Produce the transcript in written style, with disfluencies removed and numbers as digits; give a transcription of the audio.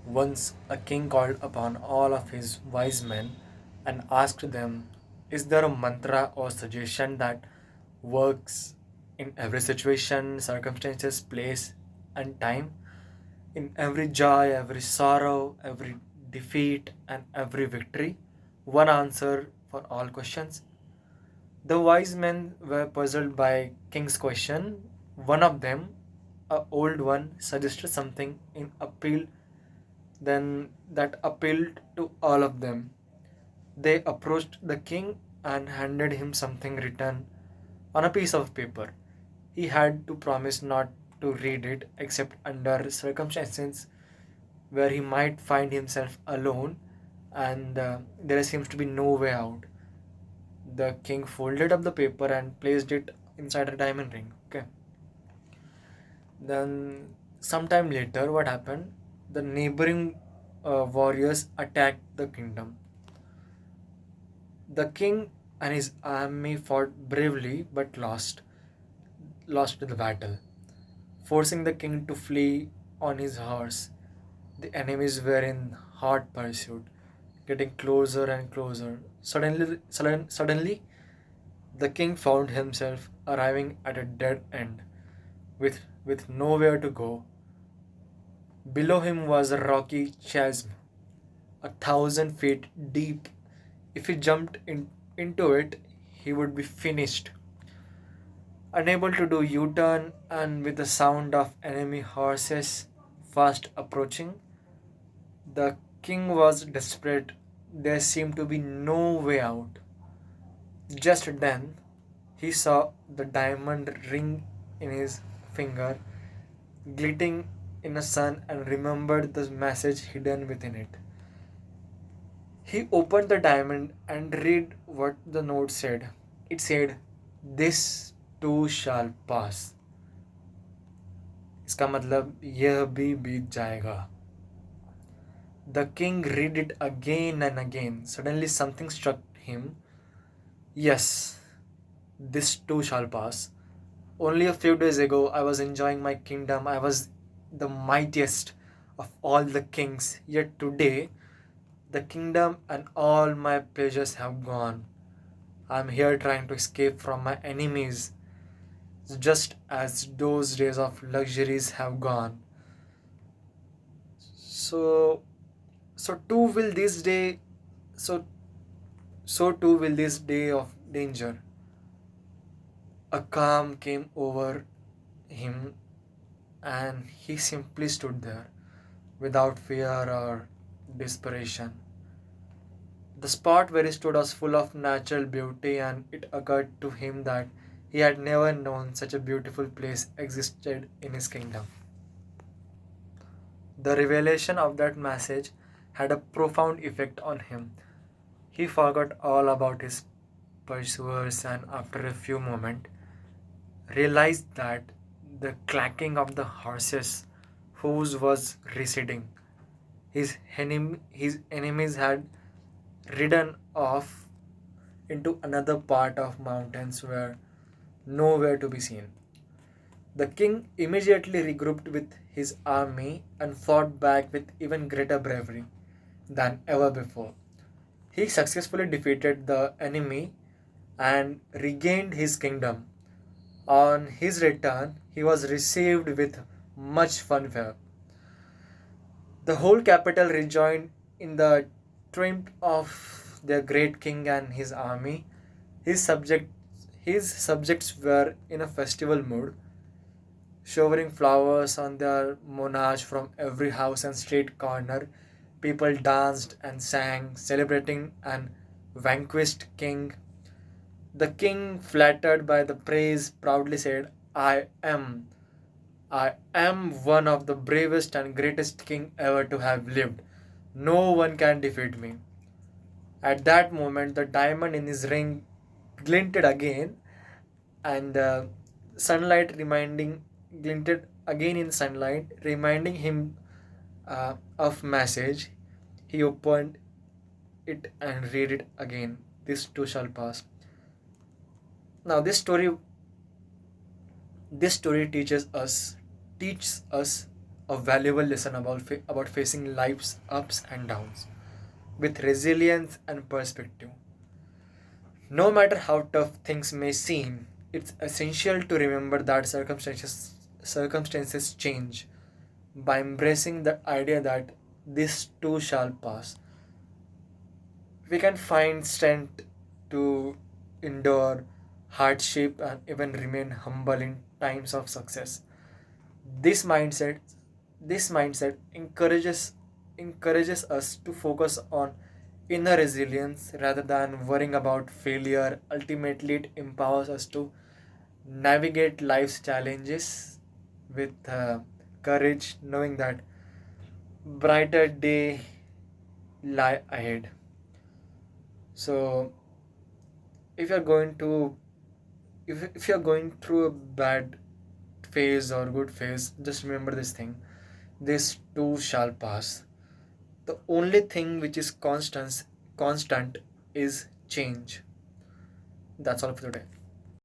Once a king called upon all of his wise men and asked them, is there a mantra or suggestion that works in every situation, circumstances, place, and time? In every joy, every sorrow, every defeat, and every victory? One answer for all questions? The wise men were puzzled by King's question. One of them, a old one, suggested something in appeal then that appealed to all of them. They approached the king and handed him something written on a piece of paper. He had to promise not to read it except under circumstances where he might find himself alone and there seems to be no way out. The king folded up the paper and placed it inside a diamond ring. Okay. Then, sometime later, what happened? The neighboring warriors attacked the kingdom. The king and his army fought bravely but lost the battle, forcing the king to flee on his horse. The enemies were in hot pursuit, getting closer and closer. Suddenly, the king found himself arriving at a dead end, with nowhere to go. Below him was a rocky chasm, 1,000 feet deep. If he into it, he would be finished. Unable to do U turn and with the sound of enemy horses fast approaching, the king was desperate. There seemed to be no way out. Just then, he saw the diamond ring in his finger, glittering in the sun, and remembered the message hidden within it. He opened the diamond and read what the note said. It said, "This too shall pass." इसका मतलब यह भी बीत जाएगा. The king read it again and again. Suddenly something struck him. Yes, this too shall pass. Only a few days ago I was enjoying my kingdom. I was the mightiest of all the kings. Yet today the kingdom and all my pleasures have gone. I'm here trying to escape from my enemies, just as those days of luxuries have gone. So, so too will this day, so so too will this day of danger. A calm came over him, and he simply stood there, without fear or desperation. The spot where he stood was full of natural beauty, and it occurred to him that he had never known such a beautiful place existed in his kingdom. The revelation of that message had a profound effect on him. He forgot all about his pursuers and, after a few moments, realized that the clacking of the horses' hooves was receding. His enemies had ridden off into another part of mountains where nowhere to be seen. The king immediately regrouped with his army and fought back with even greater bravery than ever before. He successfully defeated the enemy and regained his kingdom. On his return, he was received with much fanfare. The whole capital rejoiced in the triumph of their great king and his army. His subjects, his subjects were in a festival mood, showering flowers on their monarch from every house and street corner. People danced and sang, celebrating an vanquished king. The king, flattered by the praise, proudly said, I am one of the bravest and greatest king ever to have lived. No one can defeat me." At that moment, the diamond in his ring glinted again, and sunlight reminding glinted again in sunlight, reminding him of message. He opened it and read it again. This too shall pass. Now, this story teaches us a valuable lesson about facing life's ups and downs with resilience and perspective. No matter how tough things may seem, it's essential to remember that circumstances change. By embracing the idea that this too shall pass, we can find strength to endure hardship and even remain humble in times of success. This mindset this mindset encourages us to focus on inner resilience rather than worrying about failure. Ultimately, it empowers us to navigate life's challenges with courage, knowing that brighter day lie ahead. So, if you're going to if you're going through a bad phase or good phase, just remember this thing: this too shall pass. The only thing which is constant is change. That's all for today.